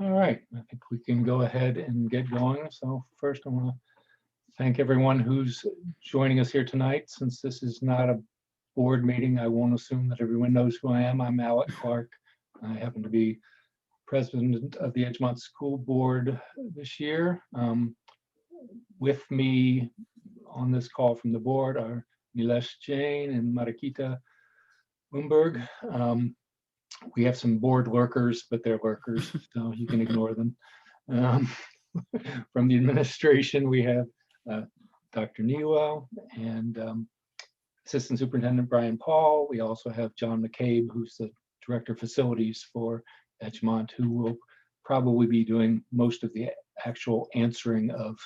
All right, I think we can go ahead and get going. So first, I want to thank everyone who's joining us here tonight. Since this is not a board meeting, I won't assume that everyone knows who I am. I'm Alec Clark. I happen to be president of the Edgemont School Board this year. With me on this call from the board are Nilesh Jain and Marikita Bloomberg. We have some board lurkers, but they're lurkers, so you can ignore them. Um, from the administration, we have Dr. Newell and Assistant Superintendent Brian Paul. We also have John McCabe, who's the Director of Facilities for Edgemont, who will probably be doing most of the actual answering of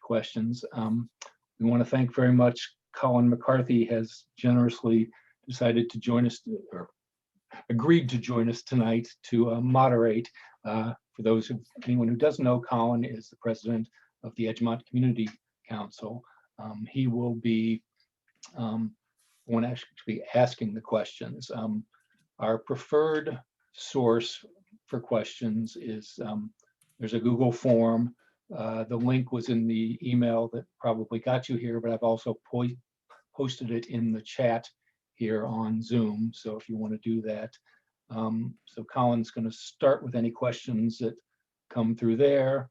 questions. We want to thank very much Colin McCarthy has generously decided to join us, or agreed to join us tonight to moderate. For those anyone who doesn't know, Colin is the president of the Edgemont Community Council. He will be one actually asking the questions. Our preferred source for questions is there's a Google form. The link was in the email that probably got you here, but I've also posted it in the chat here on Zoom. So if you want to do that. So Colin's going to start with any questions that come through there.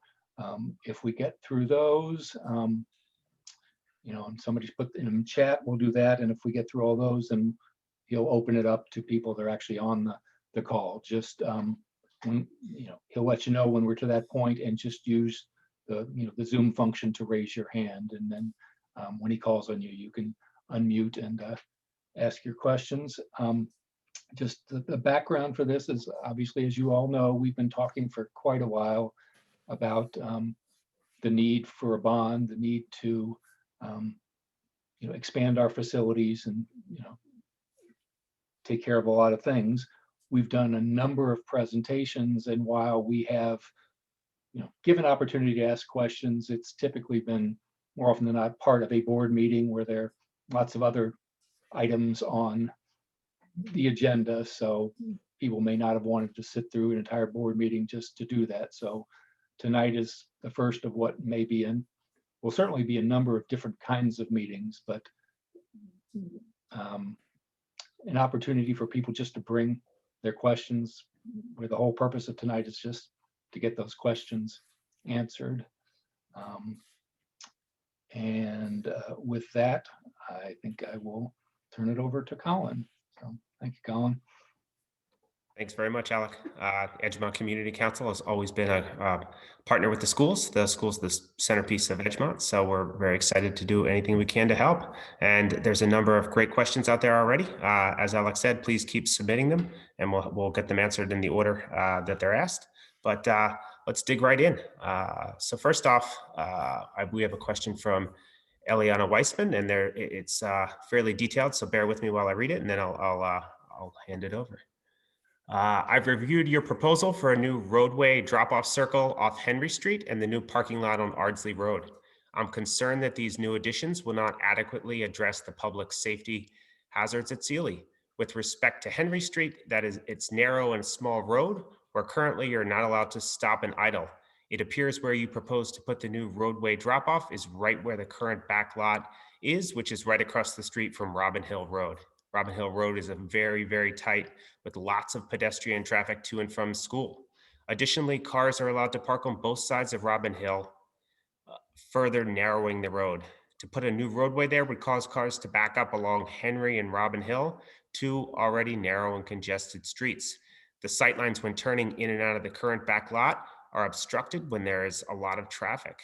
If we get through those, and somebody's put in the chat, we'll do that. And if we get through all those, then he'll open it up to people that are actually on the call. Just when, he'll let you know when we're to that point, and just use the Zoom function to raise your hand. And then when he calls on you, you can unmute and ask your questions. Just the background for this is, obviously, as you all know, we've been talking for quite a while about the need for a bond, the need to expand our facilities and take care of a lot of things. We've done a number of presentations, and while we have given opportunity to ask questions, it's typically been more often than not part of a board meeting where there are lots of other items on the agenda. So people may not have wanted to sit through an entire board meeting just to do that. So tonight is the first of what may be will certainly be a number of different kinds of meetings, but an opportunity for people just to bring their questions, where the whole purpose of tonight is just to get those questions answered. With that, I think I will turn it over to Colin. So thank you, Colin. Thanks very much, Alec. Edgemont Community Council has always been a partner with the schools. The schools are the centerpiece of Edgemont, so we're very excited to do anything we can to help. And there's a number of great questions out there already. As Alec said, please keep submitting them, and we'll get them answered in the order that they're asked. But let's dig right in. So first off, we have a question from Eliana Weissman, and it's fairly detailed, so bear with me while I read it, and then I'll hand it over. I've reviewed your proposal for a new roadway drop-off circle off Henry Street and the new parking lot on Ardsley Road. I'm concerned that these new additions will not adequately address the public safety hazards at Sealy. With respect to Henry Street, it's narrow and small road where currently you're not allowed to stop and idle. It appears where you propose to put the new roadway drop-off is right where the current back lot is, which is right across the street from Robin Hill Road. Robin Hill Road is a very, very tight with lots of pedestrian traffic to and from school. Additionally, cars are allowed to park on both sides of Robin Hill, further narrowing the road. To put a new roadway there would cause cars to back up along Henry and Robin Hill, two already narrow and congested streets. The sightlines when turning in and out of the current back lot are obstructed when there is a lot of traffic.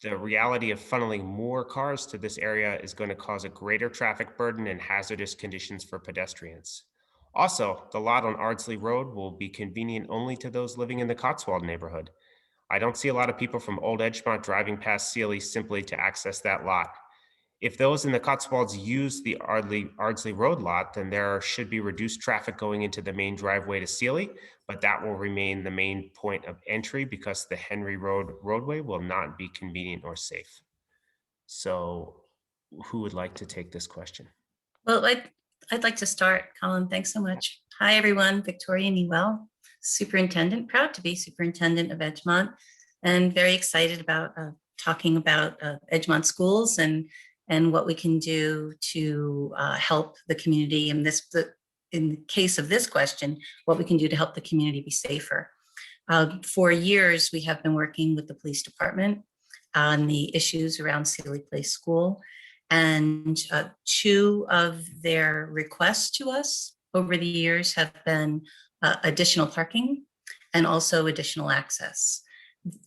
The reality of funneling more cars to this area is going to cause a greater traffic burden and hazardous conditions for pedestrians. Also, the lot on Ardsley Road will be convenient only to those living in the Cotswold neighborhood. I don't see a lot of people from Old Edgemont driving past Sealy simply to access that lot. If those in the Cotswolds use the Ardsley Road lot, then there should be reduced traffic going into the main driveway to Sealy, but that will remain the main point of entry because the Henry Road roadway will not be convenient or safe. So who would like to take this question? Well, I'd like to start, Colin. Thanks so much. Hi, everyone. Victoria Newell, superintendent, proud to be superintendent of Edgemont, and very excited about talking about Edgemont schools and what we can do to help the community in the case of this question, what we can do to help the community be safer. For years, we have been working with the police department on the issues around Sealy Place School. And two of their requests to us over the years have been additional parking and also additional access.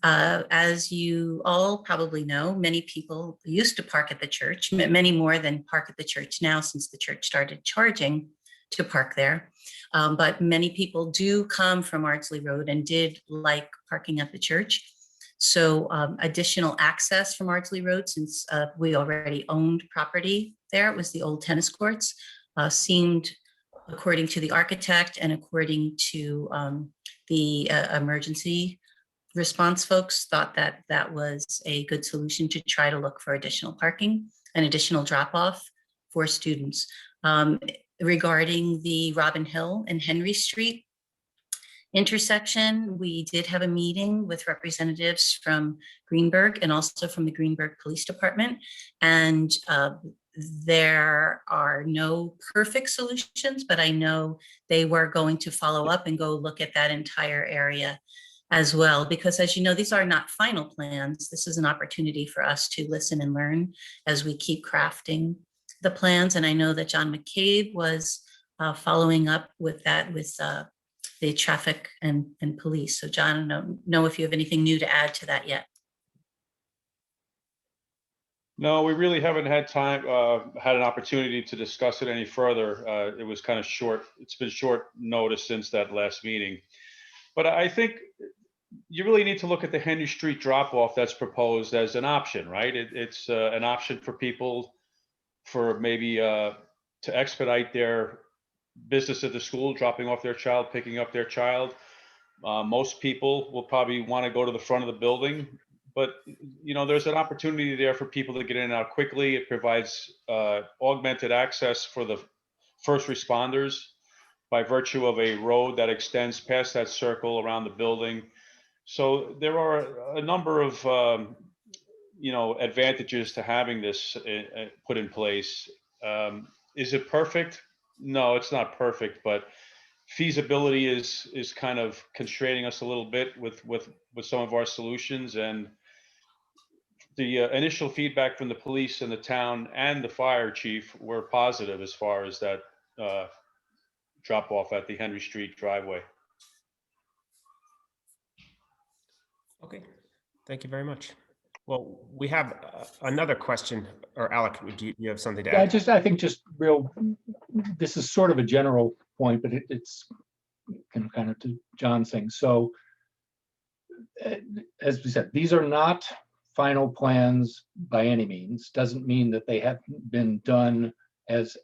As you all probably know, many people used to park at the church, many more than park at the church now since the church started charging to park there. But many people do come from Ardsley Road and did like parking at the church. So additional access from Ardsley Road, since we already owned property there, it was the old tennis courts, seemed, according to the architect and according to the emergency response folks, thought that that was a good solution to try to look for additional parking and additional drop-off for students. Regarding the Robin Hill and Henry Street intersection, we did have a meeting with representatives from Greenberg and also from the Greenberg Police Department. And there are no perfect solutions, but I know they were going to follow up and go look at that entire area as well, because as you know, these are not final plans. This is an opportunity for us to listen and learn as we keep crafting the plans. And I know that John McCabe was following up with that with the traffic and police. So John, I don't know if you have anything new to add to that yet. No, we really haven't had time, had an opportunity to discuss it any further. It was kind of short. It's been short notice since that last meeting. But I think you really need to look at the Henry Street drop-off that's proposed as an option, right? It's an option for people for maybe to expedite their business at the school, dropping off their child, picking up their child. Most people will probably want to go to the front of the building, but you know, there's an opportunity there for people to get in and out quickly. It provides augmented access for the first responders by virtue of a road that extends past that circle around the building. So there are a number of you know, advantages to having this put in place. Is it perfect? No, it's not perfect, but feasibility is kind of constraining us a little bit with some of our solutions. And the initial feedback from the police and the town and the fire chief were positive as far as that drop off at the Henry Street driveway. Okay, thank you very much. Well, we have another question, or Alec, do you have something to add? Yeah, I think just real, this is sort of a general point, but it's kind of to John's thing. So as we said, these are not final plans by any means. Doesn't mean that they haven't been done as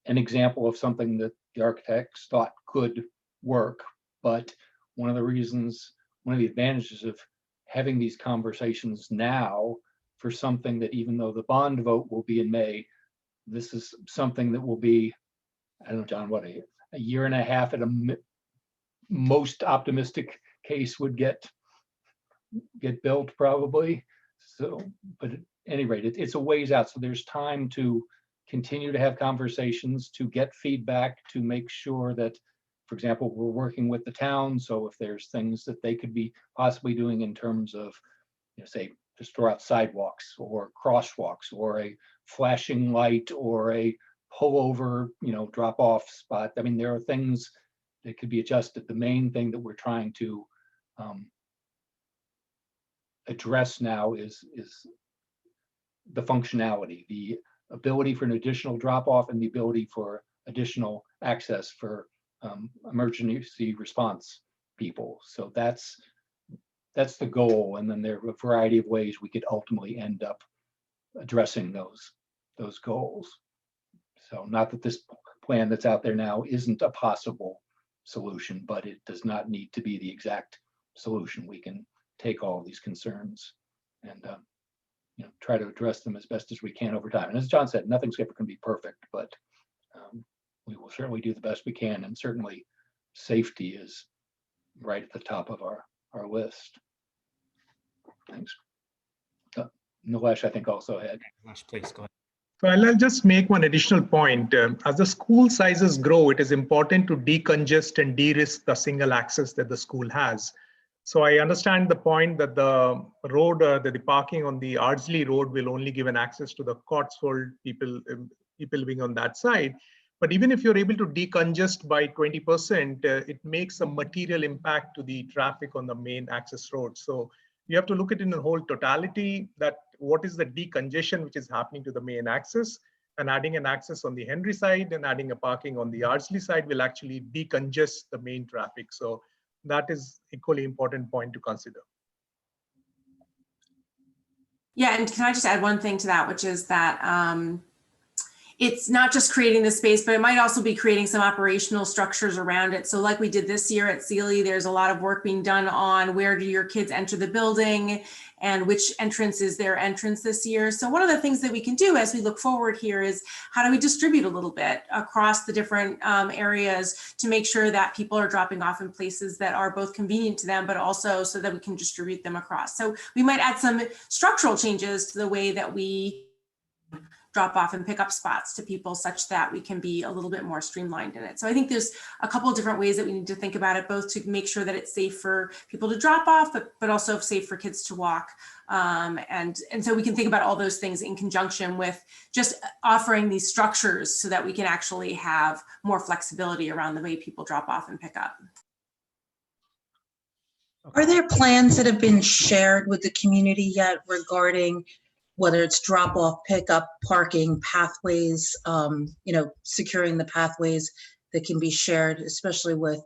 an example of something that the architects thought could work. But one of the advantages of having these conversations now for something that, even though the bond vote will be in May, this is something that will be, I don't know, John, what, a year and a half at a most optimistic case would get built probably. So, but at any rate, it's a ways out. So there's time to continue to have conversations, to get feedback, to make sure that, for example, we're working with the town. So if there's things that they could be possibly doing in terms of, you know, say, just throw out sidewalks or crosswalks or a flashing light or a pullover, you know, drop off spot. I mean, there are things that could be adjusted. The main thing that we're trying to address now is the functionality, the ability for an additional drop off and the ability for additional access for emergency response people. So that's the goal. And then there are a variety of ways we could ultimately end up addressing those goals. So not that this plan that's out there now isn't a possible solution, but it does not need to be the exact solution. We can take all of these concerns and you know, try to address them as best as we can over time. And as John said, nothing's ever going to be perfect, but we will certainly do the best we can. And certainly safety is right at the top of our list. Thanks. Nilesh, I think also had. Nilesh, please go ahead. So I'll just make one additional point. As the school sizes grow, it is important to decongest and de-risk the single access that the school has. So I understand the point that the road, the parking on the Ardsley Road will only give an access to the Cotswold people living on that side. But even if you're able to decongest by 20%, it makes a material impact to the traffic on the main access road. So you have to look at it in a whole totality, that what is the decongestion which is happening to the main access, and adding an access on the Henry side and adding a parking on the Ardsley side will actually decongest the main traffic. So that is equally important point to consider. Yeah, and can I just add one thing to that, which is that it's not just creating the space, but it might also be creating some operational structures around it. So like we did this year at Sealy, there's a lot of work being done on where do your kids enter the building and which entrance is their entrance this year. So one of the things that we can do as we look forward here is how do we distribute a little bit across the different areas to make sure that people are dropping off in places that are both convenient to them, but also so that we can distribute them across. So we might add some structural changes to the way that we drop off and pick up spots to people such that we can be a little bit more streamlined in it. So I think there's a couple of different ways that we need to think about it, both to make sure that it's safe for people to drop off, but also safe for kids to walk. And so we can think about all those things in conjunction with just offering these structures so that we can actually have more flexibility around the way people drop off and pick up. Are there plans that have been shared with the community yet regarding whether it's drop off, pickup, parking, pathways, securing the pathways that can be shared, especially with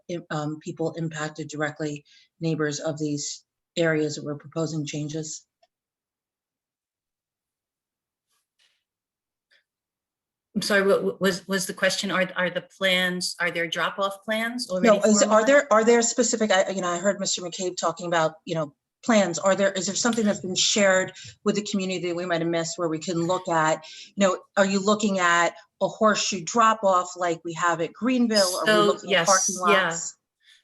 people impacted directly, neighbors of these areas that we're proposing changes? I'm sorry, what was the question? Are the plans, are there drop-off plans already? No, formalized? are there specific, I heard Mr. McCabe talking about, plans. Is there something that's been shared with the community that we might have missed where we can look at, are you looking at a horseshoe drop off like we have at Greenville? Are we looking at parking lots?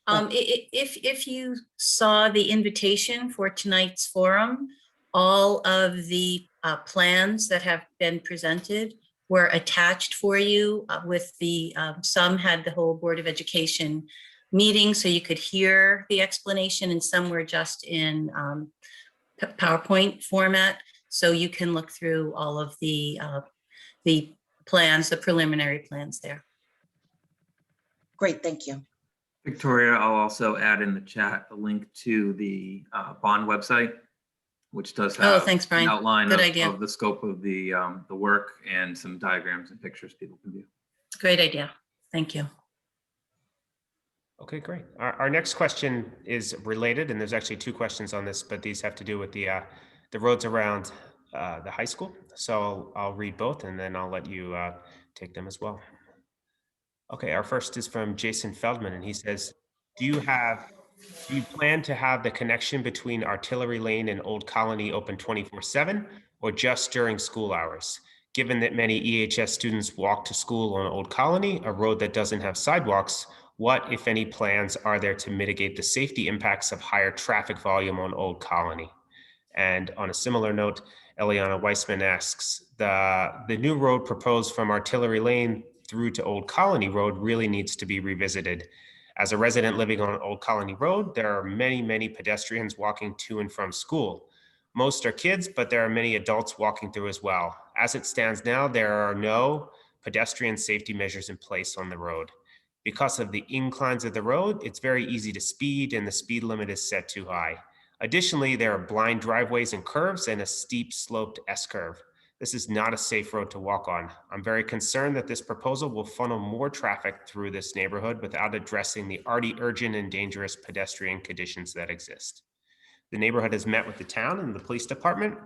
If you saw the invitation for tonight's forum, all of the plans that have been presented were attached for you with the, some had the whole Board of Education meeting so you could hear the explanation, and some were just in PowerPoint format. So you can look through all of the plans, the preliminary plans there. Great, thank you. Victoria, I'll also add in the chat a link to the bond website, which does have thanks, Brian. an outline of the scope of the work and some diagrams and pictures people can view. Great idea. Thank you. Okay, great. Our next question is related, and there's actually two questions on this, but these have to do with the roads around the high school. So I'll read both, and then I'll let you take them as well. Okay, our first is from Jason Feldman, and he says, do you plan to have the connection between Artillery Lane and Old Colony open 24/7 or just during school hours? Given that many EHS students walk to school on Old Colony, a road that doesn't have sidewalks, what, if any, plans are there to mitigate the safety impacts of higher traffic volume on Old Colony? And on a similar note, Eliana Weissman asks, the new road proposed from Artillery Lane through to Old Colony Road really needs to be revisited. As a resident living on Old Colony Road, there are many, many pedestrians walking to and from school. Most are kids, but there are many adults walking through as well. As it stands now, there are no pedestrian safety measures in place on the road. Because of the inclines of the road, it's very easy to speed, and the speed limit is set too high. Additionally, there are blind driveways and curves and a steep sloped S-curve. This is not a safe road to walk on. I'm very concerned that this proposal will funnel more traffic through this neighborhood without addressing the already urgent and dangerous pedestrian conditions that exist. The neighborhood has met with the town and the police department,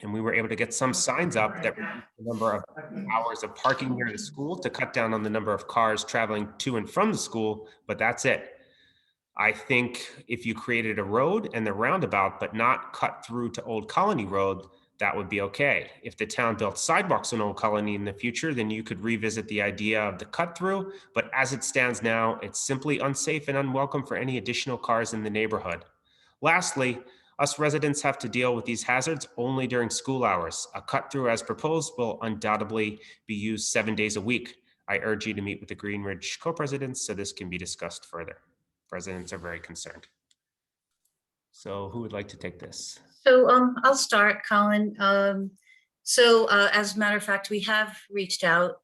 and we were able to get some signs up that reduce the number of hours of parking near the school to cut down on the number of cars traveling to and from the school, but that's it. I think if you created a road and the roundabout, but not cut through to Old Colony Road, that would be okay. If the town built sidewalks in Old Colony in the future, then you could revisit the idea of the cut through. But as it stands now, it's simply unsafe and unwelcome for any additional cars in the neighborhood. Lastly, us residents have to deal with these hazards only during school hours. A cut through as proposed will undoubtedly be used 7 days a week. I urge you to meet with the Greenridge co-presidents so this can be discussed further. Residents are very concerned. So who would like to take this? So I'll start, Colin. As a matter of fact, we have reached out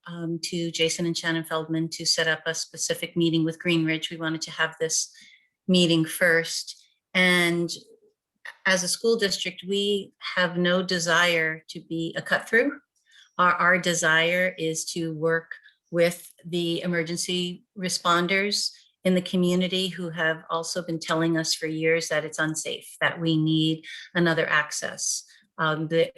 to Jason and Shannon Feldman to set up a specific meeting with Greenridge. We wanted to have this meeting first. And as a school district, we have no desire to be a cut through. Our desire is to work with the emergency responders in the community who have also been telling us for years that it's unsafe, that we need another access. The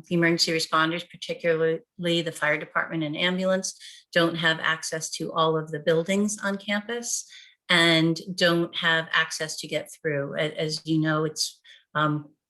emergency responders, particularly the fire department and ambulance, don't have access to all of the buildings on campus and don't have access to get through. As you know, it's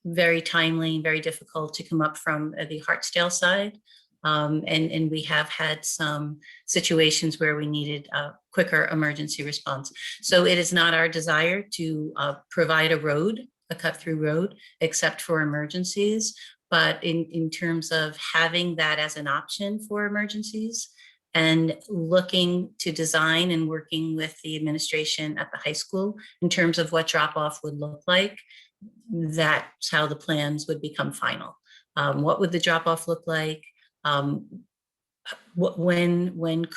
very timely, very difficult to come up from the Hartsdale side. And we have had some situations where we needed a quicker emergency response. So it is not our desire to provide a road, a cut-through road, except for emergencies. But in terms of having that as an option for emergencies and looking to design and working with the administration at the high school in terms of what drop-off would look like, that's how the plans would become final. What would the drop-off look like? When would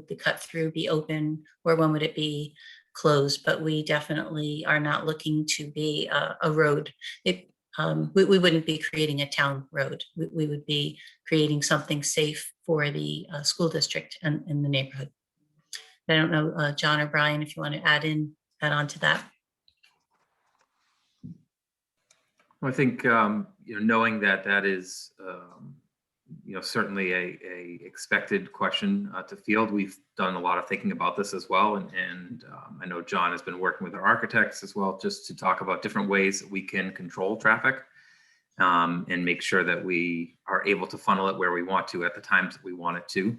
the cut through be open, or when would it be closed? But we definitely are not looking to be a road. We wouldn't be creating a town road. We would be creating something safe for the school district and in the neighborhood. I don't know, John or Brian, if you want to add on to that. I think knowing that is certainly a expected question to field. We've done a lot of thinking about this as well, and I know John has been working with our architects as well, just to talk about different ways that we can control traffic and make sure that we are able to funnel it where we want to at the times that we want it to,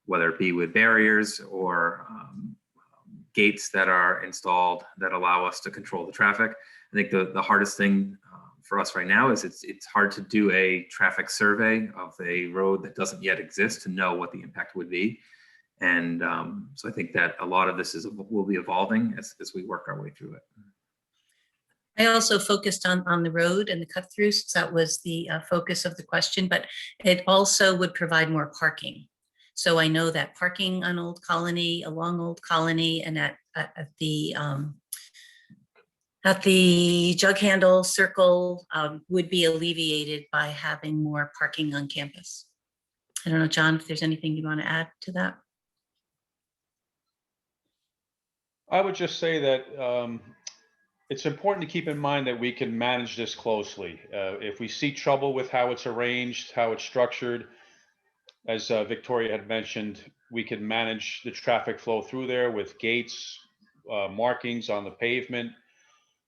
whether it be with barriers or gates that are installed that allow us to control the traffic. I think the hardest thing for us right now is it's hard to do a traffic survey of a road that doesn't yet exist to know what the impact would be. And so I think that a lot of this will be evolving as we work our way through it. I also focused on the road and the cut through, since that was the focus of the question, but it also would provide more parking. So I know that parking on Old Colony, along Old Colony, and at the jug handle circle would be alleviated by having more parking on campus. I don't know, John, if there's anything you want to add to that. I would just say that it's important to keep in mind that we can manage this closely. If we see trouble with how it's arranged, how it's structured, as Victoria had mentioned, we can manage the traffic flow through there with gates, markings on the pavement.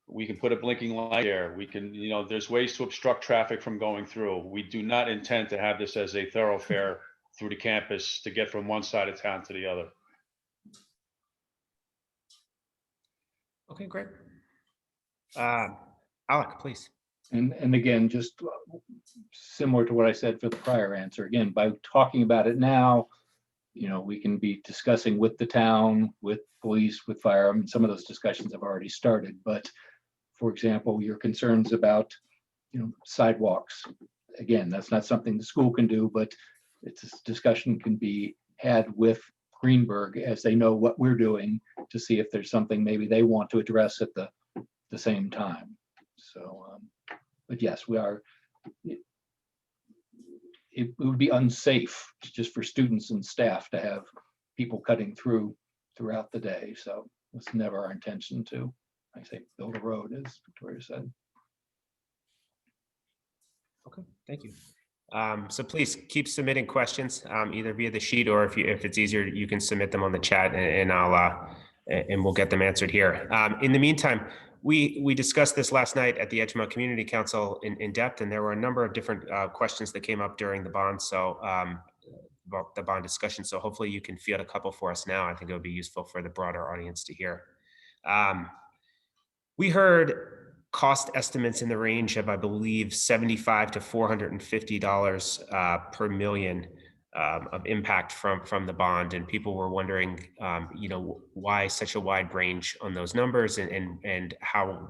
We can put a blinking light there. We can, there's ways to obstruct traffic from going through. We do not intend to have this as a thoroughfare through the campus to get from one side of town to the other. Okay, great. Alec, please. And again, just similar to what I said for the prior answer, again, by talking about it now, we can be discussing with the town, with police, with fire. I mean, some of those discussions have already started, but for example, your concerns about, sidewalks. Again, that's not something the school can do, but it's a discussion can be had with Greenberg as they know what we're doing to see if there's something maybe they want to address at the same time. So, but yes, we are. It would be unsafe just for students and staff to have people cutting throughout the day. So it's never our intention to, I say, build a road, as Victoria said. Okay, thank you. So please keep submitting questions either via the sheet, or if it's easier, you can submit them on the chat, and we'll get them answered here. In the meantime, We discussed this last night at the Edgemont Community Council in depth, and there were a number of different questions that came up during the bond. So about the bond discussion. So hopefully you can field a couple for us now. I think it would be useful for the broader audience to hear. We heard cost estimates in the range of, I believe, $75 to $450 per million of impact from the bond, and people were wondering, why such a wide range on those numbers, and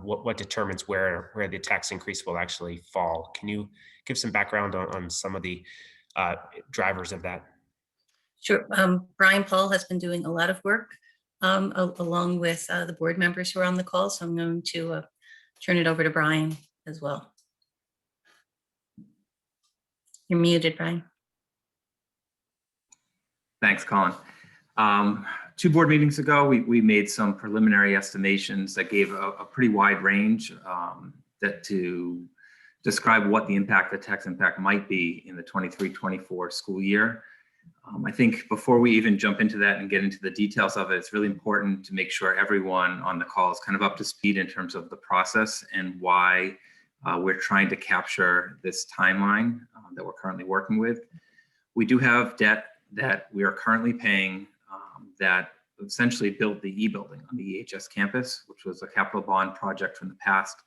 what determines where the tax increase will actually fall. Can you give some background on some of the drivers of that? Sure. Brian Paul has been doing a lot of work along with the board members who are on the call, so I'm going to turn it over to Brian as well. You're muted, Brian. Thanks, Colin. 2 board meetings ago, we made some preliminary estimations that gave a pretty wide range that to describe what the tax impact might be in the 23-24 school year. I think before we even jump into that and get into the details of it, it's really important to make sure everyone on the call is kind of up to speed in terms of the process and why we're trying to capture this timeline that we're currently working with. We do have debt that we are currently paying that essentially built the e-building on the EHS campus, which was a capital bond project from the past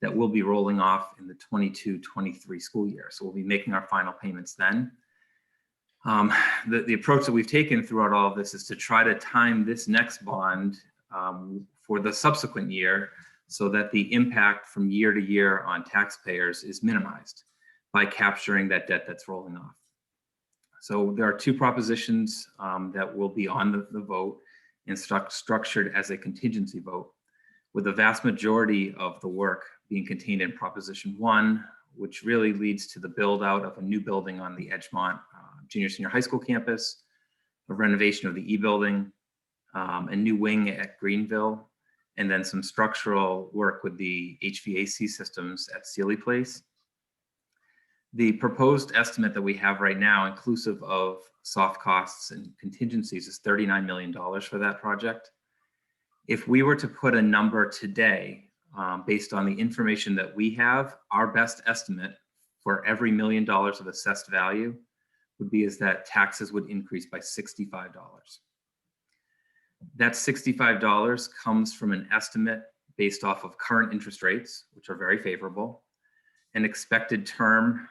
that will be rolling off in the 22-23 school year. So we'll be making our final payments then. The approach that we've taken throughout all of this is to try to time this next bond for the subsequent year so that the impact from year to year on taxpayers is minimized by capturing that debt that's rolling off. So there are 2 propositions that will be on the vote and structured as a contingency vote, with the vast majority of the work being contained in Proposition 1, which really leads to the build out of a new building on the Edgemont Junior Senior High School campus, a renovation of the e-building, a new wing at Greenville, and then some structural work with the HVAC systems at Sealy Place. The proposed estimate that we have right now, inclusive of soft costs and contingencies, is $39 million for that project. If we were to put a number today, based on the information that we have, our best estimate for every $1 million of assessed value would be is that taxes would increase by $65. That $65 comes from an estimate based off of current interest rates, which are very favorable, an expected term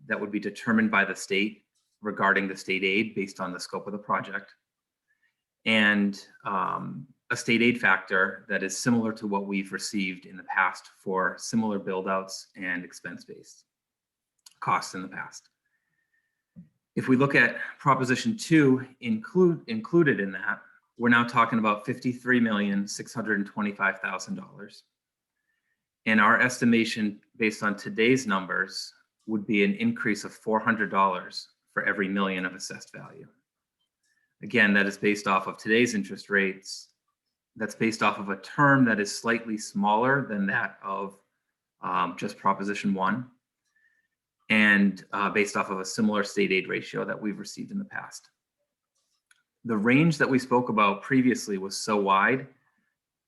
that would be determined by the state regarding the state aid based on the scope of the project, and a state aid factor that is similar to what we've received in the past for similar build outs and expense-based costs in the past. If we look at Proposition 2 included in that, we're now talking about $53,625,000. And our estimation based on today's numbers would be an increase of $400 for every million of assessed value. Again, that is based off of today's interest rates. That's based off of a term that is slightly smaller than that of just Proposition 1, and based off of a similar state aid ratio that we've received in the past. The range that we spoke about previously was so wide,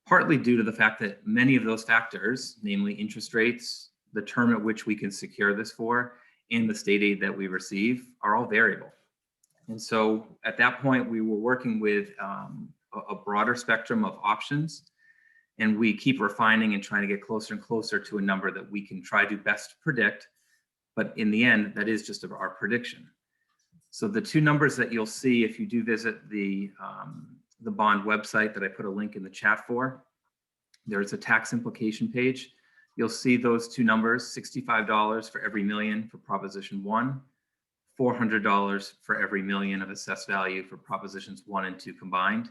partly due to the fact that many of those factors, namely interest rates, the term at which we can secure this for, and the state aid that we receive, are all variable. And so at that point, we were working with a broader spectrum of options, and we keep refining and trying to get closer and closer to a number that we can try to best predict. But in the end, that is just our prediction. So the 2 numbers that you'll see if you do visit the bond website that I put a link in the chat for, there's a tax implication page. You'll see those 2 numbers, $65 for every million for Proposition 1, $400 for every million of assessed value for Propositions 1 and 2 combined,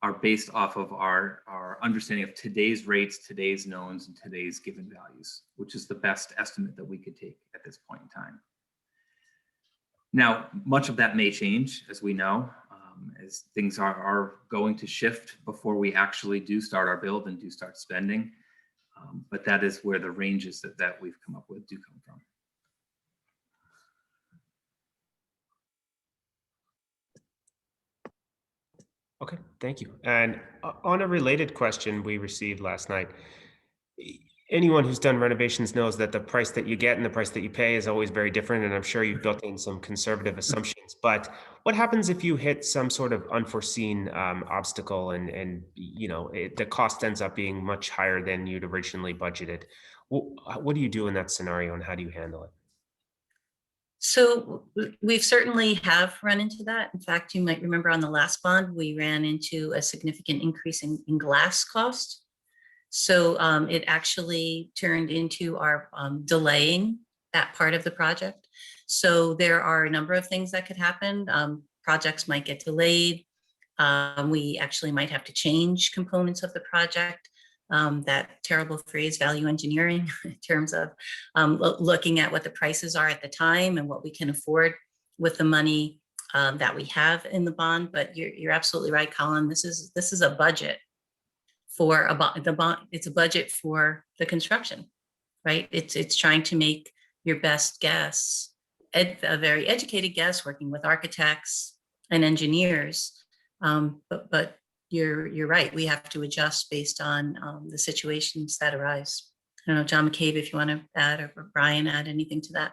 are based off of our understanding of today's rates, today's knowns, and today's given values, which is the best estimate that we could take at this point in time. Now, much of that may change, as we know, as things are going to shift before we actually do start our build and do start spending. But that is where the ranges that we've come up with do come from. Okay, thank you. And on a related question we received last night, anyone who's done renovations knows that the price that you get and the price that you pay is always very different. And I'm sure you've built in some conservative assumptions. But what happens if you hit some sort of unforeseen obstacle and the cost ends up being much higher than you'd originally budgeted? What do you do in that scenario, and how do you handle it? So we've certainly have run into that. In fact, you might remember on the last bond, we ran into a significant increase in glass cost. So it actually turned into our delaying that part of the project. So there are a number of things that could happen. Projects might get delayed. We actually might have to change components of the project. That terrible phrase, value engineering, in terms of looking at what the prices are at the time and what we can afford with the money that we have in the bond. But you're absolutely right, Colin. This is a budget for the bond. It's a budget for the construction, right? It's trying to make your best guess, a very educated guess, working with architects and engineers. But you're right. We have to adjust based on the situations that arise. I don't know, John McCabe, if you want to add, or Brian, add anything to that.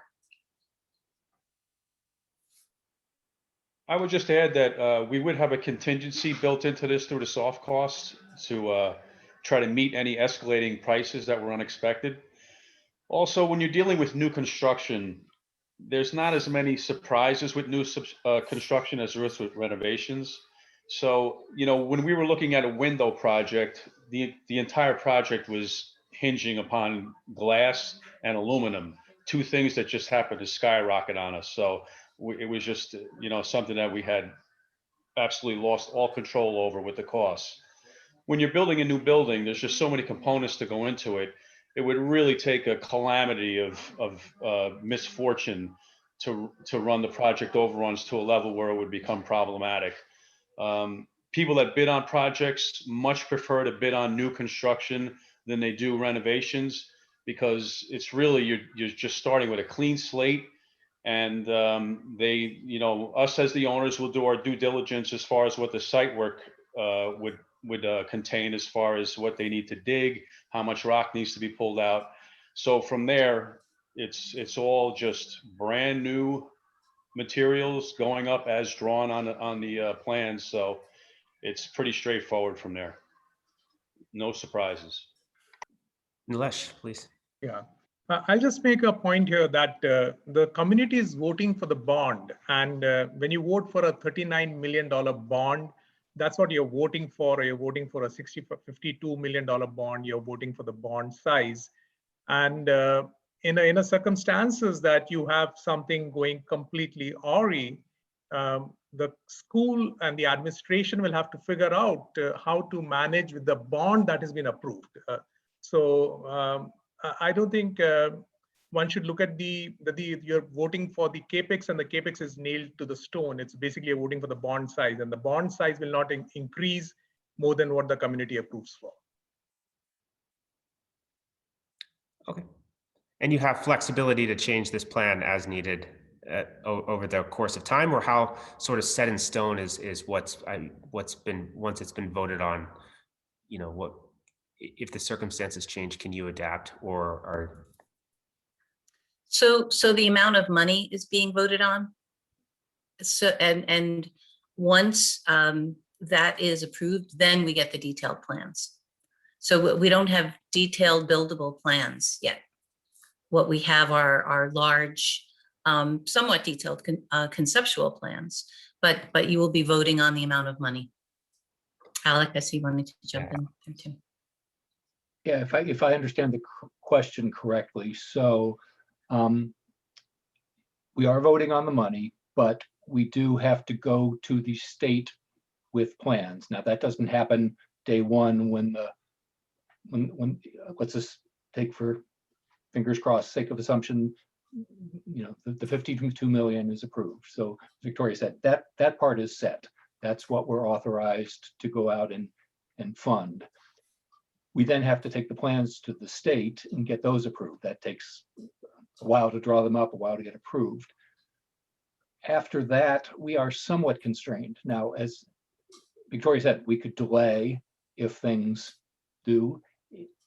I would just add that we would have a contingency built into this through the soft costs to try to meet any escalating prices that were unexpected. Also, when you're dealing with new construction, there's not as many surprises with new construction as there is with renovations. So, when we were looking at a window project, the entire project was hinging upon glass and aluminum, two things that just happened to skyrocket on us. So it was just, something that we had absolutely lost all control over with the costs. When you're building a new building, there's just so many components to go into it. It would really take a calamity of misfortune to run the project overruns to a level where it would become problematic. People that bid on projects much prefer to bid on new construction than they do renovations, because it's really, you're just starting with a clean slate. And they, us as the owners will do our due diligence as far as what the site work would contain, as far as what they need to dig, how much rock needs to be pulled out. So from there, it's all just brand new materials going up as drawn on the plans. So it's pretty straightforward from there. No surprises. Nilesh, please. Yeah. I'll just make a point here that the community is voting for the bond. And when you vote for a $39 million bond, that's what you're voting for. You're voting for a $52 million bond. You're voting for the bond size. And in a circumstances that you have something going completely awry, the school and the administration will have to figure out how to manage with the bond that has been approved. I don't think one should look at you're voting for the capex, and the capex is nailed to the stone. It's basically voting for the bond size, and the bond size will not increase more than what the community approves for. Okay. And you have flexibility to change this plan as needed over the course of time, or how sort of set in stone is what's been, once it's been voted on, what if the circumstances change, can you adapt or? So the amount of money is being voted on. So and once that is approved, then we get the detailed plans. So we don't have detailed buildable plans yet. What we have are large, somewhat detailed conceptual plans, but you will be voting on the amount of money. Alec, I see you wanted to jump in there too. Yeah, if I understand the question correctly, so we are voting on the money, but we do have to go to the state with plans. Now, that doesn't happen day one when let's just take, for fingers crossed sake of assumption, the 52 million is approved. So Victoria said that part is set. That's what we're authorized to go out and fund. We then have to take the plans to the state and get those approved. That takes a while to draw them up, a while to get approved. After that, we are somewhat constrained. Now, as Victoria said, we could delay if things do.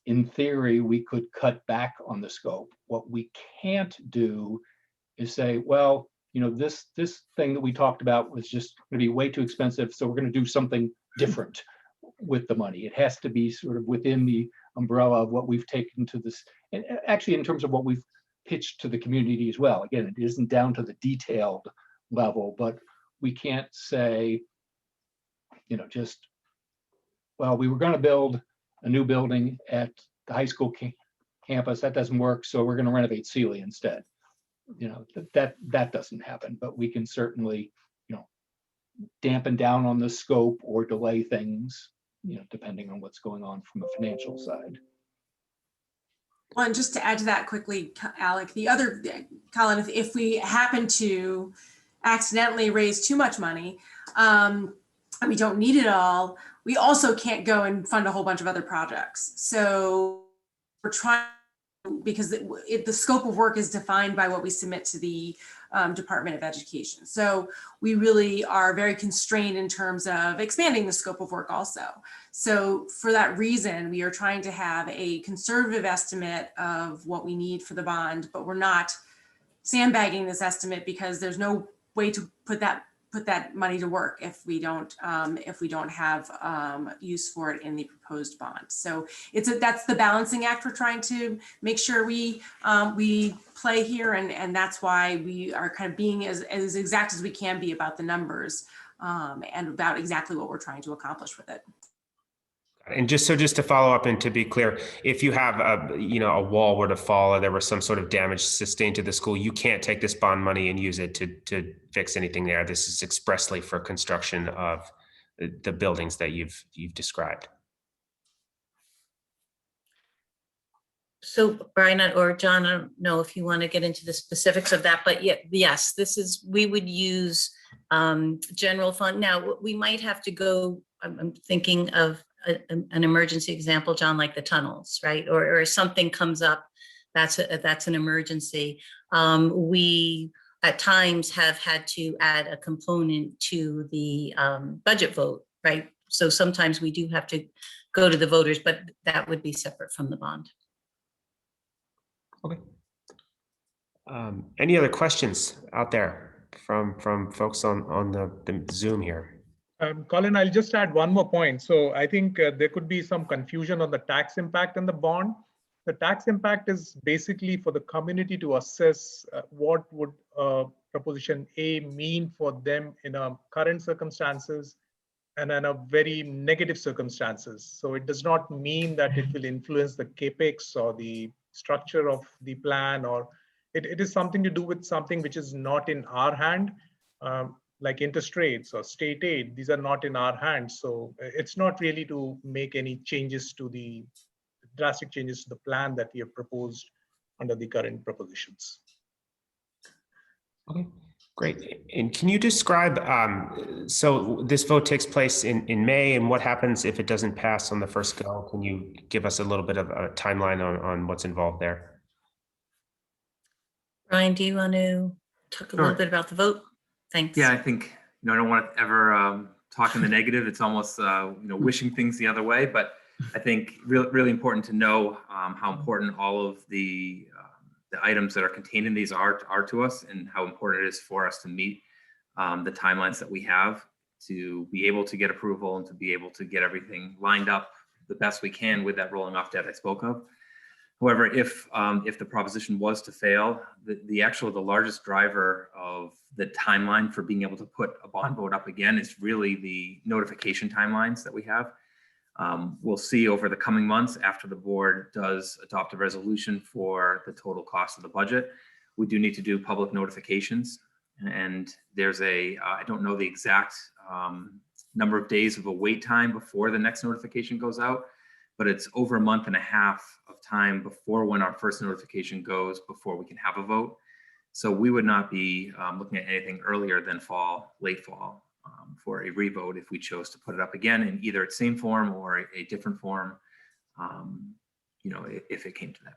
In theory, we could cut back on the scope. What we can't do is say, well, you know, this thing that we talked about was just going to be way too expensive, so we're going to do something different with the money. It has to be sort of within the umbrella of what we've taken to this, and actually in terms of what we've pitched to the community as well. Again, it isn't down to the detailed level, but we can't say, you know, just, well, we were going to build a new building at the high school campus. That doesn't work, so we're going to renovate Sealy instead. You know, that doesn't happen, but we can certainly, you know, dampen down on the scope or delay things, you know, depending on what's going on from a financial side. Well, and just to add to that quickly, Alec, the other, Colin, if we happen to accidentally raise too much money and we don't need it all, we also can't go and fund a whole bunch of other projects. So we're trying, because the scope of work is defined by what we submit to the Department of Education. So we really are very constrained in terms of expanding the scope of work also. So for that reason, we are trying to have a conservative estimate of what we need for the bond, but we're not sandbagging this estimate because there's no way to put that money to work if we don't have use for it in the proposed bond. So that's the balancing act we're trying to make sure we play here, and that's why we are kind of being as exact as we can be about the numbers and about exactly what we're trying to accomplish with it. And just to follow up and to be clear, if you have a wall were to fall or there was some sort of damage sustained to the school, you can't take this bond money and use it to fix anything there. This is expressly for construction of the buildings that you've described. So Brian or John, I don't know if you want to get into the specifics of that, but yes, we would use general fund. Now, we might have to go, I'm thinking of an emergency example, John, like the tunnels, right? Or something comes up, that's an emergency. We at times have had to add a component to the budget vote, right? So sometimes we do have to go to the voters, but that would be separate from the bond. Okay. Any other questions out there from folks on the Zoom here? Colin, I'll just add one more point. So I think there could be some confusion on the tax impact and the bond. The tax impact is basically for the community to assess what would Proposition A mean for them in a current circumstances and in a very negative circumstances. So it does not mean that it will influence the capex or the structure of the plan, or it is something to do with something which is not in our hand. Like interest rates or state aid, these are not in our hands. So it's not really to make any changes to the drastic changes to the plan that we have proposed under the current propositions. Okay, great. And can you describe, so this vote takes place in May, and what happens if it doesn't pass on the first go? Can you give us a little bit of a timeline on what's involved there? Brian, do you want to talk a little bit about the vote? Thanks. Yeah, I think, I don't want to ever talk in the negative. It's almost, wishing things the other way. But I think really important to know how important all of the items that are contained in these are to us, and how important it is for us to meet the timelines that we have to be able to get approval and to be able to get everything lined up the best we can with that rolling off debt I spoke of. However, if the proposition was to fail, the largest driver of the timeline for being able to put a bond vote up again is really the notification timelines that we have. We'll see over the coming months after the board does adopt a resolution for the total cost of the budget. We do need to do public notifications, and there's I don't know the exact number of days of a wait time before the next notification goes out, but it's over a month and a half of time before when our first notification goes before we can have a vote. So we would not be looking at anything earlier than late fall, for a revote if we chose to put it up again in either its same form or a different form, if it came to that.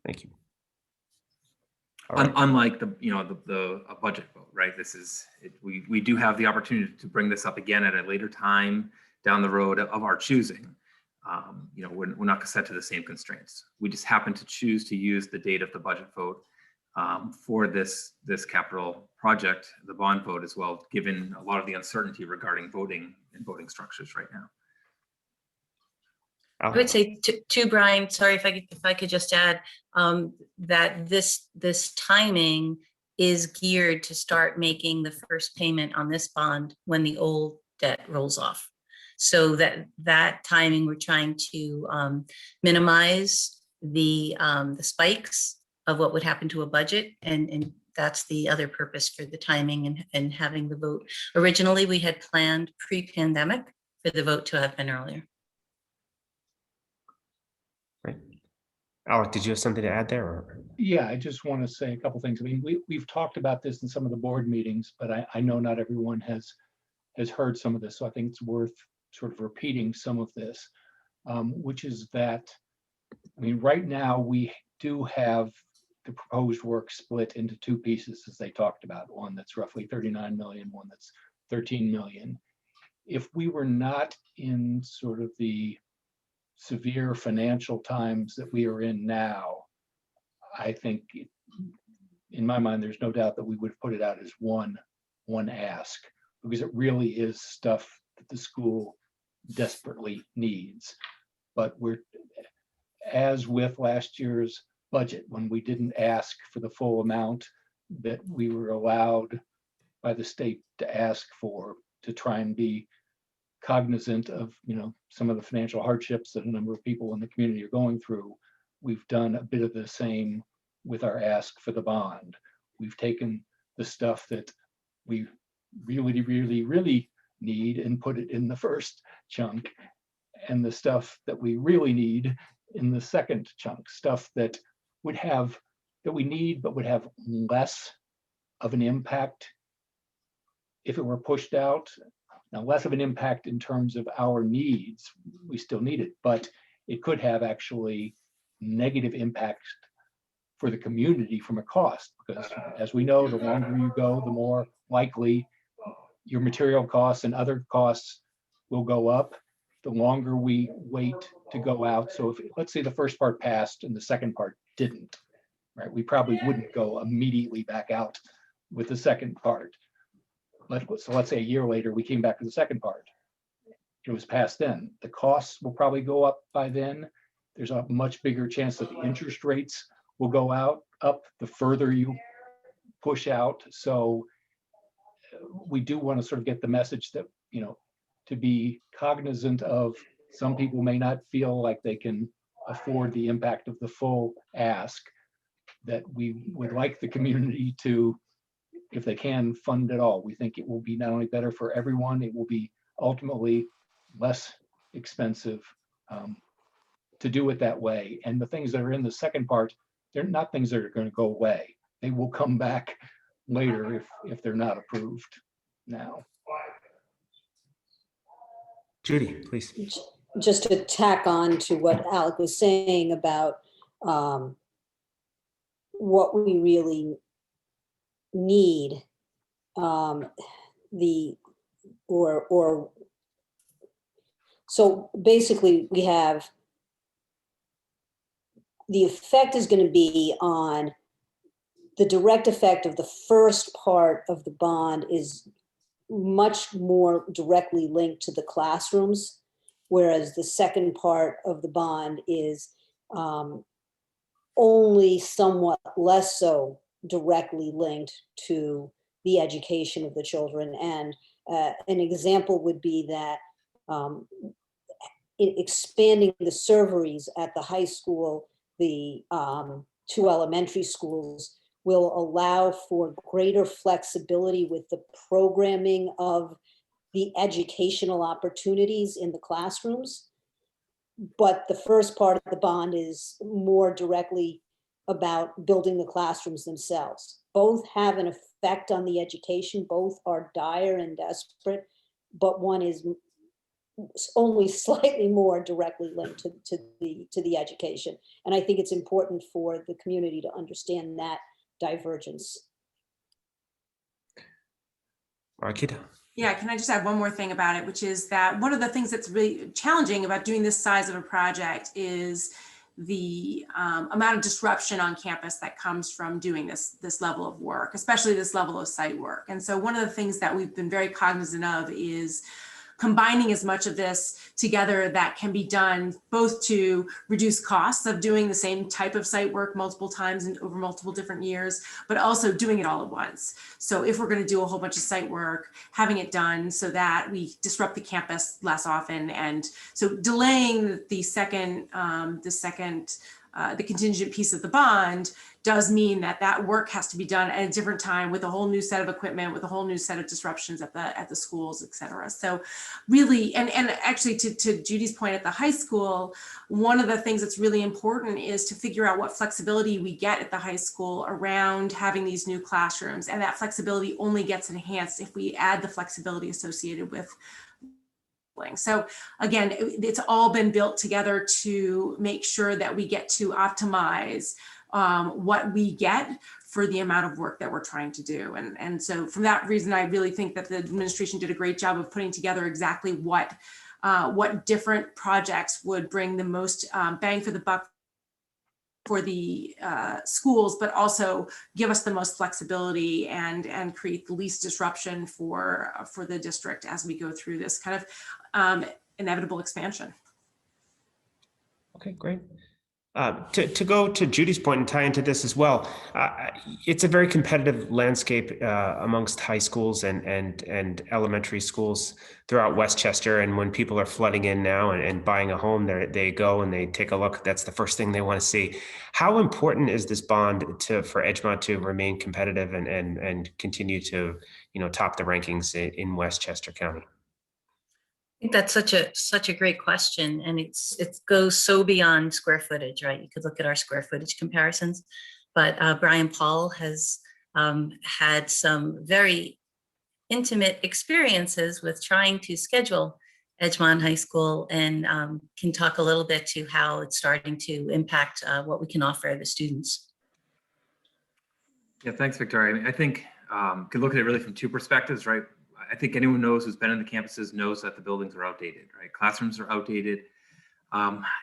Thank you. Unlike a budget vote, right? This is, we do have the opportunity to bring this up again at a later time down the road of our choosing. We're not set to the same constraints. We just happen to choose to use the date of the budget vote for this capital project, the bond vote as well, given a lot of the uncertainty regarding voting and voting structures right now. I would say to Brian, sorry if I could just add that this timing is geared to start making the first payment on this bond when the old debt rolls off. So that timing, we're trying to minimize the spikes of what would happen to a budget, and that's the other purpose for the timing and having the vote. Originally, we had planned pre-pandemic for the vote to have been earlier. Great. Alec, did you have something to add there? Or? Yeah, I just want to say a couple things. I mean, we've talked about this in some of the board meetings, but I know not everyone has heard some of this, so I think it's worth sort of repeating some of this, which is that, I mean, right now we do have the proposed work split into two pieces, as they talked about, one that's roughly 39 million, one that's 13 million. If we were not in sort of the severe financial times that we are in now, I think in my mind, there's no doubt that we would put it out as one ask, because it really is stuff that the school desperately needs. But as with last year's budget, when we didn't ask for the full amount that we were allowed by the state to ask for, to try and be cognizant of some of the financial hardships that a number of people in the community are going through, we've done a bit of the same with our ask for the bond. We've taken the stuff that we really, really, really need and put it in the first chunk, and the stuff that we really need in the second chunk, stuff that we need but would have less of an impact if it were pushed out. Now, less of an impact in terms of our needs, we still need it, but it could have actually negative impact for the community from a cost, because as we know, the longer you go, the more likely your material costs and other costs will go up the longer we wait to go out. So if, let's say, the first part passed and the second part didn't, right? We probably wouldn't go immediately back out with the second part. So let's say a year later, we came back to the second part. It was passed then. The costs will probably go up by then. There's a much bigger chance that the interest rates will go up the further you push out. So we do want to sort of get the message that, to be cognizant of, some people may not feel like they can afford the impact of the full ask, that we would like the community to, if they can, fund it all. We think it will be not only better for everyone, it will be ultimately less expensive to do it that way. And the things that are in the second part, they're not things that are going to go away. They will come back later if they're not approved now. Judy, please. Just to tack on to what Alec was saying about what we really need, so basically we have, the effect is going to be on, the direct effect of the first part of the bond is much more directly linked to the classrooms, whereas the second part of the bond is only somewhat less so directly linked to the education of the children. And an example would be that expanding the serveries at the high school, the two elementary schools, will allow for greater flexibility with the programming of the educational opportunities in the classrooms. But the first part of the bond is more directly about building the classrooms themselves. Both have an effect on the education, both are dire and desperate, but one is only slightly more directly linked to the education. And I think it's important for the community to understand that divergence. Marquita. Yeah, can I just add one more thing about it, which is that one of the things that's really challenging about doing this size of a project is the amount of disruption on campus that comes from doing this level of work, especially this level of site work. And so one of the things that we've been very cognizant of is combining as much of this together that can be done both to reduce costs of doing the same type of site work multiple times and over multiple different years, but also doing it all at once. So if we're going to do a whole bunch of site work, having it done so that we disrupt the campus less often. And so delaying the contingent piece of the bond does mean that that work has to be done at a different time with a whole new set of equipment, with a whole new set of disruptions at the schools, et cetera. So really, and actually to Judy's point at the high school, one of the things that's really important is to figure out what flexibility we get at the high school around having these new classrooms. And that flexibility only gets enhanced if we add the flexibility associated with. So again, it's all been built together to make sure that we get to optimize what we get for the amount of work that we're trying to do. And so from that reason, I really think that the administration did a great job of putting together exactly what different projects would bring the most bang for the buck for the schools, but also give us the most flexibility and create the least disruption for the district as we go through this kind of inevitable expansion. Okay, great. To go to Judy's point and tie into this as well, it's a very competitive landscape amongst high schools and elementary schools throughout Westchester. And when people are flooding in now and buying a home, they go and they take a look. That's the first thing they want to see. How important is this bond for Edgemont to remain competitive and continue to top the rankings in Westchester County? I think that's such a great question, and it goes so beyond square footage, right? You could look at our square footage comparisons, but Brian Paul has had some very intimate experiences with trying to schedule Edgemont High School, and can talk a little bit to how it's starting to impact what we can offer the students. Yeah, thanks, Victoria. I mean, I think you can look at it really from two perspectives, right? I think anyone knows who's been in the campuses knows that the buildings are outdated, right? Classrooms are outdated.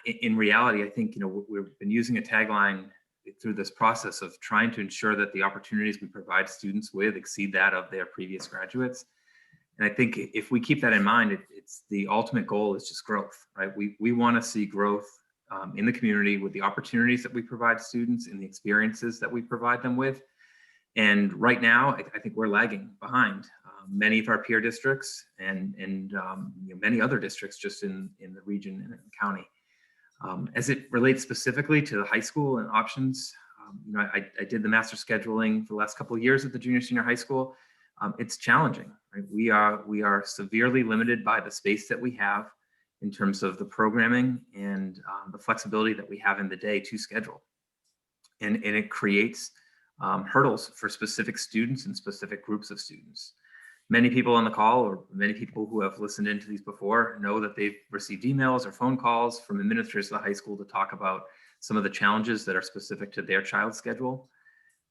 In reality, I think, we've been using a tagline through this process of trying to ensure that the opportunities we provide students with exceed that of their previous graduates. And I think if we keep that in mind, it's the ultimate goal is just growth, right? We want to see growth in the community with the opportunities that we provide students and the experiences that we provide them with. And right now, I think we're lagging behind many of our peer districts and many other districts just in the region and county. As it relates specifically to the high school and options, I did the master scheduling for the last couple of years at the junior senior high school. It's challenging, right? We are severely limited by the space that we have in terms of the programming and the flexibility that we have in the day to schedule. And it creates hurdles for specific students and specific groups of students. Many people on the call, or many people who have listened into these before, know that they've received emails or phone calls from administrators of the high school to talk about some of the challenges that are specific to their child's schedule.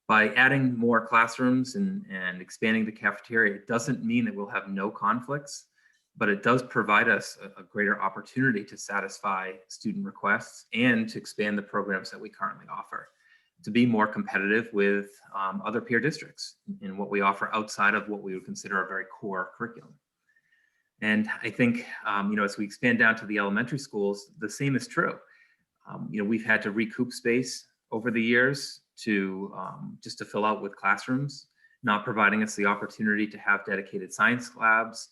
By adding more classrooms and expanding the cafeteria, it doesn't mean that we'll have no conflicts, but it does provide us a greater opportunity to satisfy student requests and to expand the programs that we currently offer, to be more competitive with other peer districts in what we offer outside of what we would consider a very core curriculum. And I think, as we expand down to the elementary schools, the same is true. We've had to recoup space over the years to just to fill out with classrooms, not providing us the opportunity to have dedicated science labs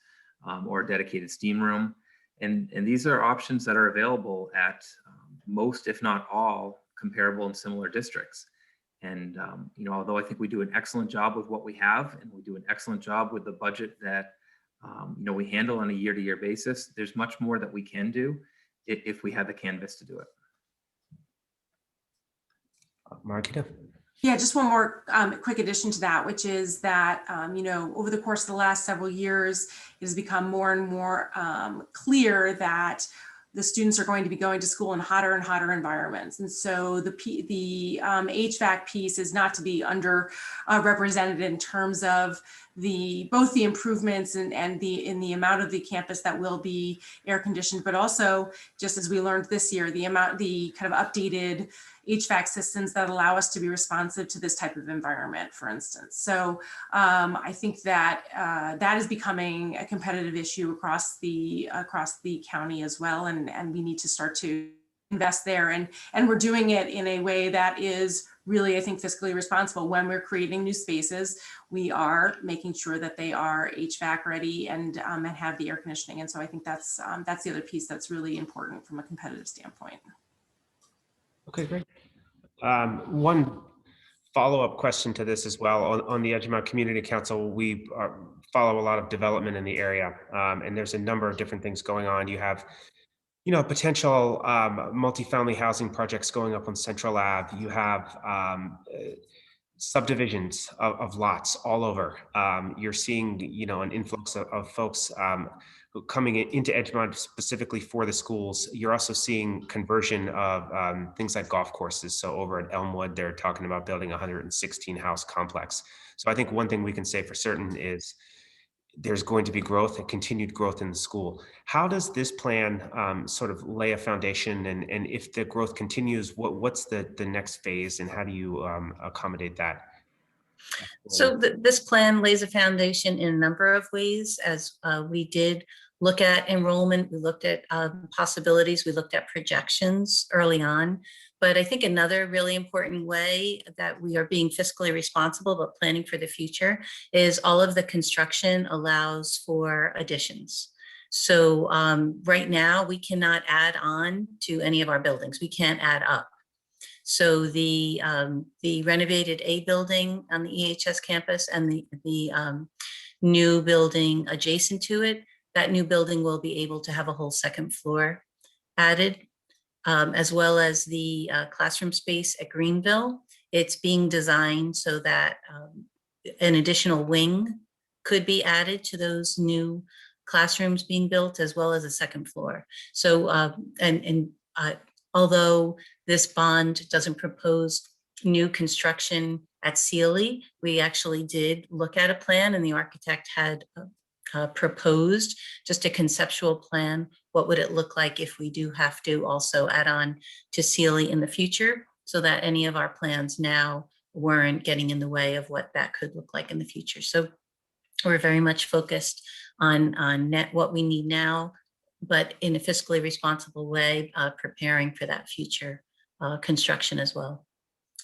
or a dedicated STEAM room. And these are options that are available at most, if not all, comparable and similar districts. And although I think we do an excellent job with what we have, and we do an excellent job with the budget that we handle on a year-to-year basis, there's much more that we can do if we had the canvas to do it. Marquita. Yeah, just one more quick addition to that, which is that, over the course of the last several years, it has become more and more clear that the students are going to be going to school in hotter and hotter environments. And so the HVAC piece is not to be represented in terms of both the improvements and in the amount of the campus that will be air conditioned, but also, just as we learned this year, the kind of updated HVAC systems that allow us to be responsive to this type of environment, for instance. So I think that that is becoming a competitive issue across the county as well, and we need to start to invest there, and we're doing it in a way that is really, I think, fiscally responsible. When we're creating new spaces, we are making sure that they are HVAC ready and have the air conditioning. And so I think that's the other piece that's really important from a competitive standpoint. Okay, great. One follow-up question to this as well. On the Edgemont Community Council, we follow a lot of development in the area, and there's a number of different things going on. You have, potential multifamily housing projects going up on Central Ave. You have subdivisions of lots all over. You're seeing, an influx of folks coming into Edgemont specifically for the schools. You're also seeing conversion of things like golf courses. So over at Elmwood, they're talking about building a 116 house complex. So I think one thing we can say for certain is there's going to be growth and continued growth in the school. How does this plan sort of lay a foundation? And if the growth continues, what's the next phase, and how do you accommodate that? So this plan lays a foundation in a number of ways. As we did look at enrollment, we looked at possibilities, we looked at projections early on. But I think another really important way that we are being fiscally responsible but planning for the future is all of the construction allows for additions. So right now we cannot add on to any of our buildings. We can't add up. So the renovated A building on the EHS campus and the new building adjacent to it, that new building will be able to have a whole second floor added, as well as the classroom space at Greenville. It's being designed so that an additional wing could be added to those new classrooms being built, as well as a second floor. So, although this bond doesn't propose new construction at Sealy, we actually did look at a plan, and the architect had proposed just a conceptual plan. What would it look like if we do have to also add on to Sealy in the future, so that any of our plans now weren't getting in the way of what that could look like in the future. So we're very much focused on what we need now, but in a fiscally responsible way, preparing for that future construction as well.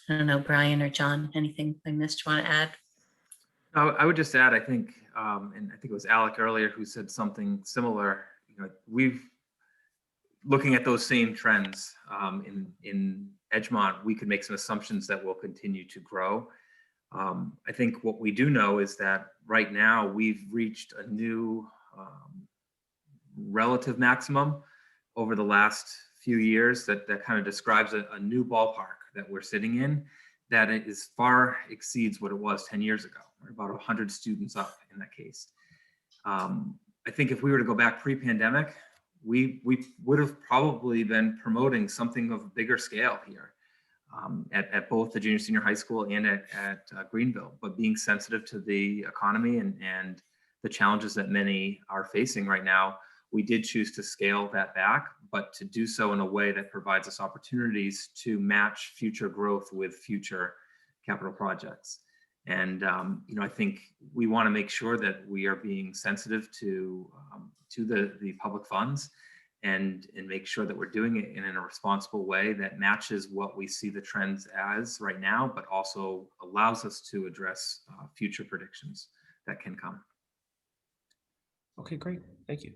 I don't know, Brian or John, anything I missed you want to add? I would just add, I think, and I think it was Alec earlier who said something similar. We've looking at those same trends in Edgemont, we could make some assumptions that will continue to grow. I think what we do know is that right now we've reached a new relative maximum over the last few years that kind of describes a new ballpark that we're sitting in, that it is far exceeds what it was 10 years ago. We're about 100 students up in that case. I think if we were to go back pre-pandemic, we would have probably been promoting something of a bigger scale here at both the junior senior high school and at Greenville, but being sensitive to the economy and the challenges that many are facing right now, we did choose to scale that back, but to do so in a way that provides us opportunities to match future growth with future capital projects. And I think we want to make sure that we are being sensitive to the public funds and make sure that we're doing it in a responsible way that matches what we see the trends as right now, but also allows us to address future predictions that can come. Okay, great. Thank you.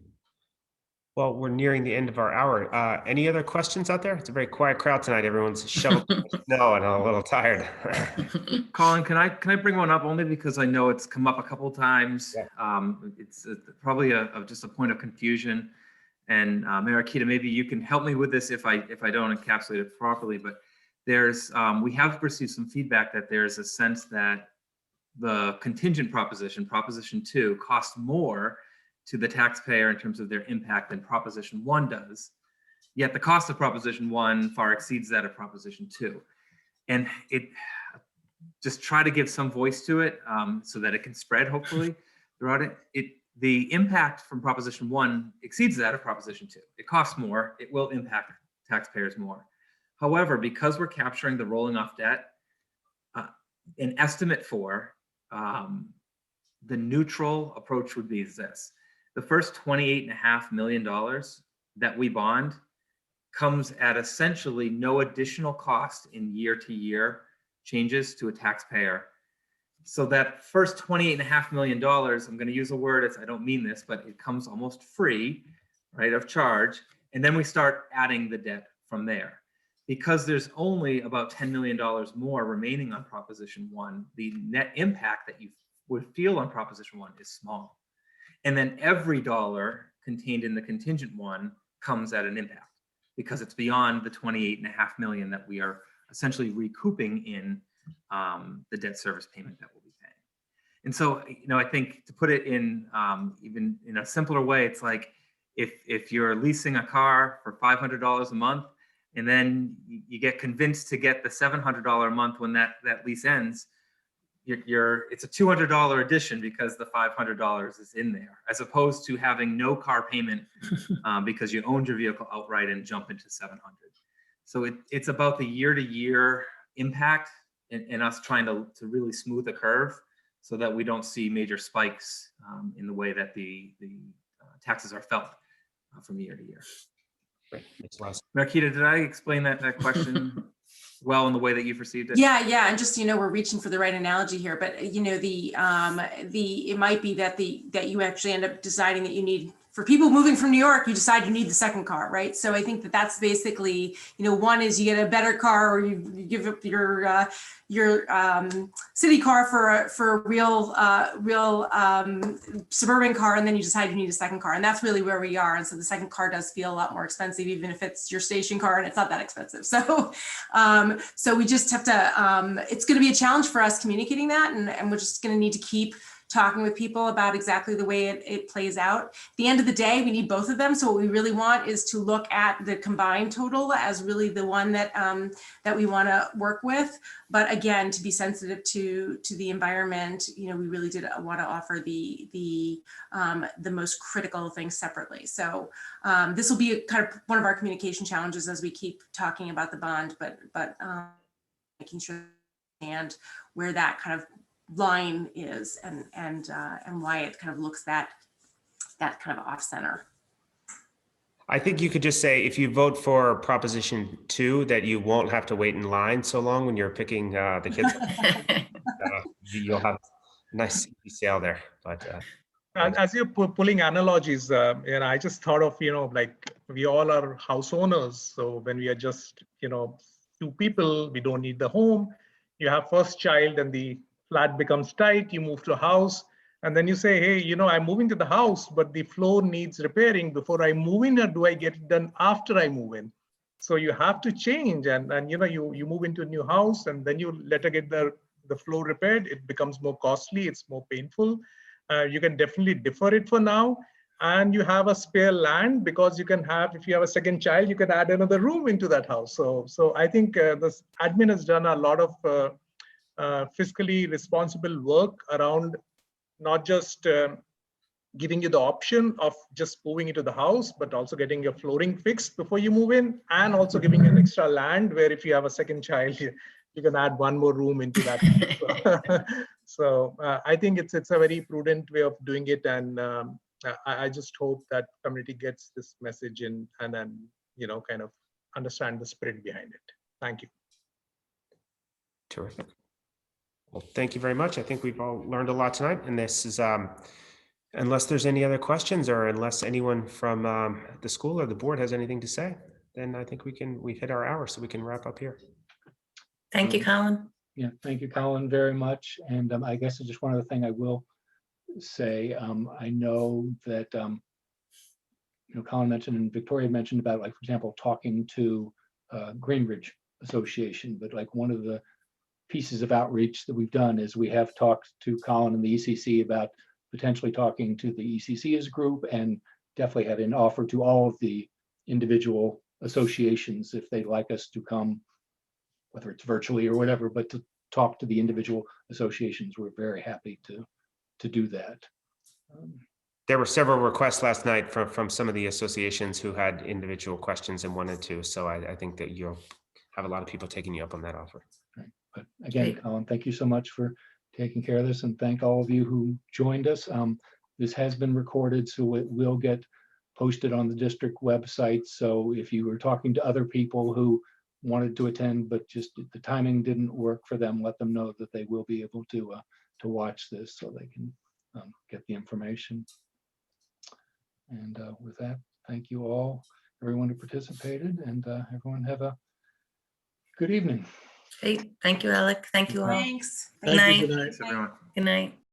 Well, we're nearing the end of our hour. Any other questions out there? It's a very quiet crowd tonight. Everyone's shoveling snow and a little tired. Colin, can I bring one up only because I know it's come up a couple of times. Yeah. It's probably just a point of confusion. And Marakita, maybe you can help me with this if I don't encapsulate it properly. But there's we have received some feedback that there's a sense that the contingent proposition, Proposition 2, costs more to the taxpayer in terms of their impact than Proposition 1 does. Yet the cost of Proposition 1 far exceeds that of Proposition 2. And it just try to give some voice to it so that it can spread hopefully throughout it. The impact from Proposition 1 exceeds that of Proposition 2. It costs more, it will impact taxpayers more. However, because we're capturing the rolling off debt, an estimate for the neutral approach would be this. The first $28.5 million that we bond comes at essentially no additional cost in year-to-year changes to a taxpayer. So that first $28.5 million, I'm going to use a word, I don't mean this, but it comes almost free, right, of charge. And then we start adding the debt from there. Because there's only about $10 million more remaining on Proposition 1, the net impact that you would feel on Proposition 1 is small. And then every dollar contained in the contingent one comes at an impact because it's beyond the $28.5 million that we are essentially recouping in the debt service payment that we'll be paying. And so, I think to put it in even in a simpler way, it's like if you're leasing a car for $500 a month, and then you get convinced to get the $700 a month when that lease ends, it's a $200 addition because the $500 is in there, as opposed to having no car payment because you owned your vehicle outright and jump into $700. So it's about the year-to-year impact and us trying to really smooth the curve so that we don't see major spikes in the way that the taxes are felt from year to year. Great. Makes a lot of sense. Marquita, did I explain that question well in the way that you perceived it? Yeah, and just we're reaching for the right analogy here, but it might be that you actually end up deciding that you need, for people moving from New York, you decide you need the second car, right? So I think that's basically, one is you get a better car, or you give up your city car for a real suburban car, and then you decide you need a second car, and that's really where we are. And so the second car does feel a lot more expensive, even if it's your station car and it's not that expensive. So so we just have to. It's going to be a challenge for us communicating that, and we're just going to need to keep talking with people about exactly the way it plays out. At the end of the day, we need both of them. So what we really want is to look at the combined total as really the one that that we want to work with. But again, to be sensitive to the environment, we really did want to offer the most critical things separately. So this will be kind of one of our communication challenges as we keep talking about the bond, but making sure and where that kind of line is and why it kind of looks that kind of off center. I think you could just say, if you vote for Proposition 2, that you won't have to wait in line so long when you're picking the kids. You'll have a nice easy sale there. But as you're pulling analogies, I just thought of, like we all are house owners. So when we are just, two people, we don't need the home. You have first child and the flat becomes tight, you move to a house, and then you say, hey, I'm moving to the house, but the floor needs repairing before I move in, or do I get it done after I move in? So you have to change, and you move into a new house, and then you later get the floor repaired. It becomes more costly, it's more painful. You can definitely defer it for now, and you have a spare land because you can have, if you have a second child, you can add another room into that house. So I think this admin has done a lot of fiscally responsible work around not just giving you the option of just moving into the house, but also getting your flooring fixed before you move in, and also giving an extra land where if you have a second child, you can add one more room into that. So I think it's a very prudent way of doing it, and I just hope that community gets this message in and then kind of understand the spirit behind it. Thank you. terrific. Well, thank you very much. I think we've all learned a lot tonight, and this is, unless there's any other questions, or unless anyone from the school or the board has anything to say, then I think we've hit our hour, so we can wrap up here. Thank you, Colin. Yeah, thank you, Colin, very much. And I guess just one other thing I will say, I know that, Colin mentioned and Victoria mentioned about, like, for example, talking to Greenbridge Association, but like one of the pieces of outreach that we've done is we have talked to Colin and the ECC about potentially talking to the ECC as a group, and definitely had an offer to all of the individual associations, if they'd like us to come, whether it's virtually or whatever, but to talk to the individual associations, we're very happy to do that. There were several requests last night from some of the associations who had individual questions and wanted to. So I think that you'll have a lot of people taking you up on that offer. Right. But again, Great. Colin, thank you so much for taking care of this, and thank all of you who joined us. This has been recorded, so it will get posted on the district website. So if you were talking to other people who wanted to attend, but just the timing didn't work for them, let them know that they will be able to watch this so they can get the information. And with that, thank you all, everyone who participated, and everyone have a good evening. Great. Thank you, Alec. Thank you all. Thanks. Good night. Good night. Thanks, everyone. Good night.